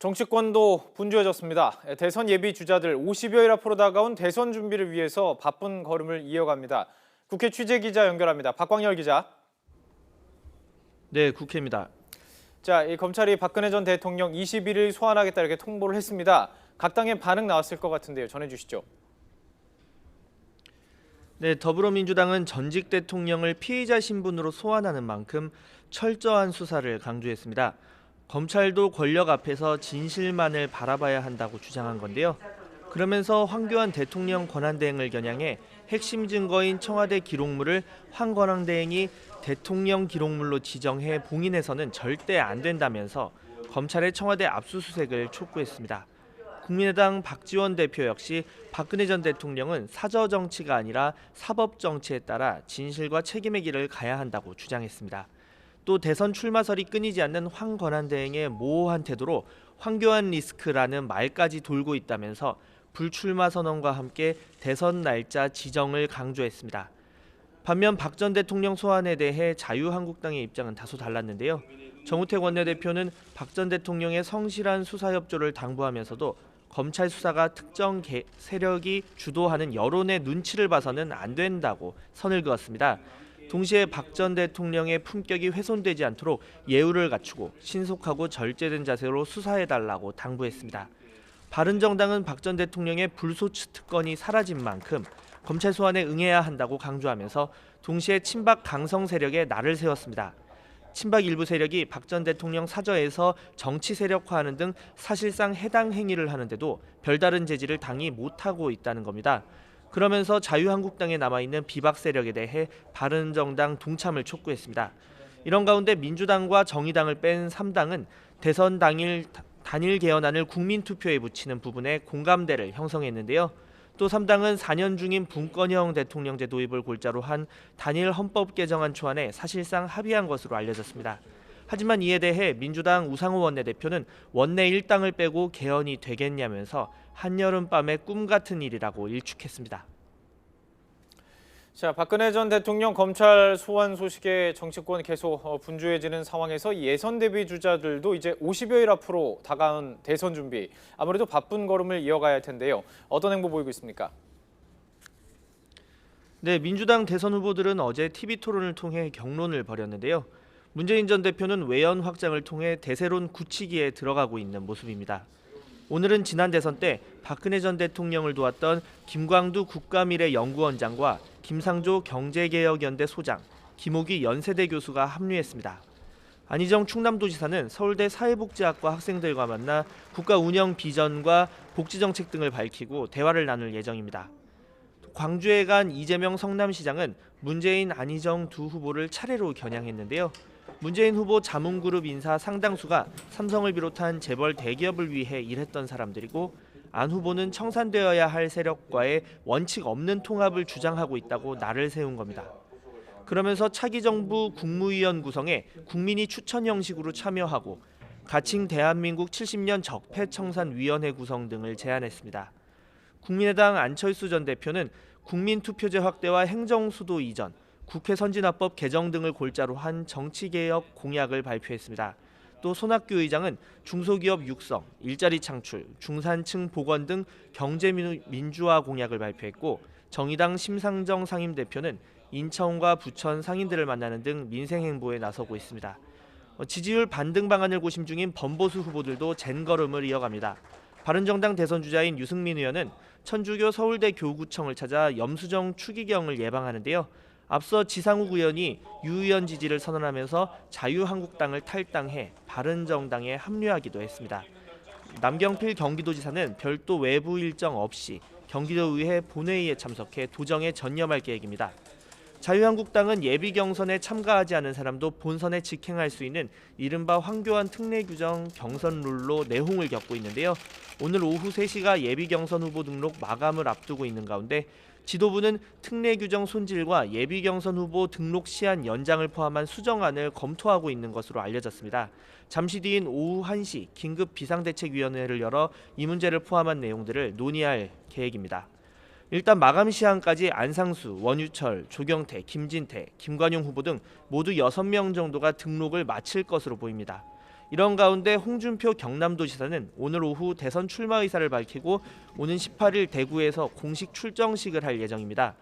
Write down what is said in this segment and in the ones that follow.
정치권도 분주해졌습니다. 대선 예비 주자들 50여일 앞으로 다가온 대선 준비를 위해서 바쁜 걸음을 이어갑니다. 국회 취재기자 연결합니다. 박광열 기자. 네, 국회입니다. 자, 이 검찰이 박근혜 전 대통령 21일 소환하겠다 이렇게 통보를 했습니다. 각 당의 반응 나왔을 것 같은데요. 전해주시죠. 네, 더불어민주당은 전직 대통령을 피의자 신분으로 소환하는 만큼 철저한 수사를 강조했습니다. 검찰도 권력 앞에서 진실만을 바라봐야 한다고 주장한 건데요. 그러면서 황교안 대통령 권한대행을 겨냥해 핵심 증거인 청와대 기록물을 황 권한대행이 대통령 기록물로 지정해 봉인해서는 절대 안 된다면서 검찰의 청와대 압수수색을 촉구했습니다. 국민의당 박지원 대표 역시 박근혜 전 대통령은 사저 정치가 아니라 사법 정치에 따라 진실과 책임의 길을 가야 한다고 주장했습니다. 또 대선 출마설이 끊이지 않는 황 권한대행의 모호한 태도로 황교안 리스크라는 말까지 돌고 있다면서 불출마 선언과 함께 대선 날짜 지정을 강조했습니다. 반면 박 전 대통령 소환에 대해 자유한국당의 입장은 다소 달랐는데요. 정우택 원내대표는 박 전 대통령의 성실한 수사 협조를 당부하면서도 검찰 수사가 특정 세력이 주도하는 여론의 눈치를 봐서는 안 된다고 선을 그었습니다. 동시에 박 전 대통령의 품격이 훼손되지 않도록 예우를 갖추고 신속하고 절제된 자세로 수사해달라고 당부했습니다. 바른정당은 박 전 대통령의 불소추 특권이 사라진 만큼 검찰 소환에 응해야 한다고 강조하면서 동시에 친박 강성 세력에 날을 세웠습니다. 친박 일부 세력이 박 전 대통령 사저에서 정치 세력화하는 등 사실상 해당 행위를 하는데도 별다른 제지를 당이 못하고 있다는 겁니다. 그러면서 자유한국당에 남아있는 비박 세력에 대해 바른정당 동참을 촉구했습니다. 이런 가운데 민주당과 정의당을 뺀 3당은 대선 당일 단일 개헌안을 국민투표에 붙이는 부분에 공감대를 형성했는데요. 또 3당은 4년 중인 분권형 대통령제 도입을 골자로 한 단일 헌법 개정안 초안에 사실상 합의한 것으로 알려졌습니다. 하지만 이에 대해 민주당 우상호 원내대표는 원내 1당을 빼고 개헌이 되겠냐면서 한여름밤의 꿈 같은 일이라고 일축했습니다. 자, 박근혜 전 대통령 검찰 소환 소식에 정치권 계속 분주해지는 상황에서 예선 대비 주자들도 이제 50여일 앞으로 다가온 대선 준비, 아무래도 바쁜 걸음을 이어가야 할 텐데요. 어떤 행보 보이고 있습니까? 네, 민주당 대선 후보들은 어제 TV 토론을 통해 격론을 벌였는데요. 문재인 전 대표는 외연 확장을 통해 대세론 굳히기에 들어가고 있는 모습입니다. 오늘은 지난 대선 때 박근혜 전 대통령을 도왔던 김광두 국가미래연구원장과 김상조 경제개혁연대 소장, 김옥희 연세대 교수가 합류했습니다. 안희정 충남도지사는 서울대 사회복지학과 학생들과 만나 국가 운영 비전과 복지정책 등을 밝히고 대화를 나눌 예정입니다. 광주에 간 이재명 성남시장은 문재인, 안희정 두 후보를 차례로 겨냥했는데요. 문재인 후보 자문그룹 인사 상당수가 삼성을 비롯한 재벌 대기업을 위해 일했던 사람들이고 안 후보는 청산되어야 할 세력과의 원칙 없는 통합을 주장하고 있다고 날을 세운 겁니다. 그러면서 차기 정부 국무위원 구성에 국민이 추천 형식으로 참여하고 가칭 대한민국 70년 적폐청산위원회 구성 등을 제안했습니다. 국민의당 안철수 전 대표는 국민투표제 확대와 행정수도 이전, 국회 선진화법 개정 등을 골자로 한 정치개혁 공약을 발표했습니다. 또 손학규 의장은 중소기업 육성, 일자리 창출, 중산층 복원 등 경제민주화 공약을 발표했고 정의당 심상정 상임대표는 인천과 부천 상인들을 만나는 등 민생행보에 나서고 있습니다. 지지율 반등 방안을 고심 중인 범보수 후보들도 젠걸음을 이어갑니다. 바른정당 대선 주자인 유승민 의원은 천주교 서울대 교구청을 찾아 염수정 추기경을 예방하는데요. 앞서 지상욱 의원이 유 의원 지지를 선언하면서 자유한국당을 탈당해 바른정당에 합류하기도 했습니다. 남경필 경기도지사는 별도 외부 일정 없이 경기도의회 본회의에 참석해 도정에 전념할 계획입니다. 자유한국당은 예비 경선에 참가하지 않은 사람도 본선에 직행할 수 있는 이른바 황교안 특례 규정 경선 룰로 내홍을 겪고 있는데요. 오늘 오후 3시가 예비 경선 후보 등록 마감을 앞두고 있는 가운데 지도부는 특례 규정 손질과 예비 경선 후보 등록 시한 연장을 포함한 수정안을 검토하고 있는 것으로 알려졌습니다. 잠시 뒤인 오후 1시 긴급 비상대책위원회를 열어 이 문제를 포함한 내용들을 논의할 계획입니다. 일단 마감 시한까지 안상수, 원유철, 조경태, 김진태, 김관용 후보 등 모두 6명 정도가 등록을 마칠 것으로 보입니다. 이런 가운데 홍준표 경남도지사는 오늘 오후 대선 출마 의사를 밝히고 오는 18일 대구에서 공식 출정식을 할 예정입니다.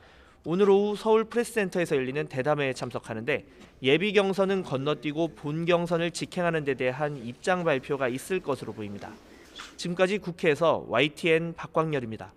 오늘 오후 서울 프레스센터에서 열리는 대담회에 참석하는데 예비 경선은 건너뛰고 본 경선을 직행하는 데 대한 입장 발표가 있을 것으로 보입니다. 지금까지 국회에서 YTN 박광열입니다.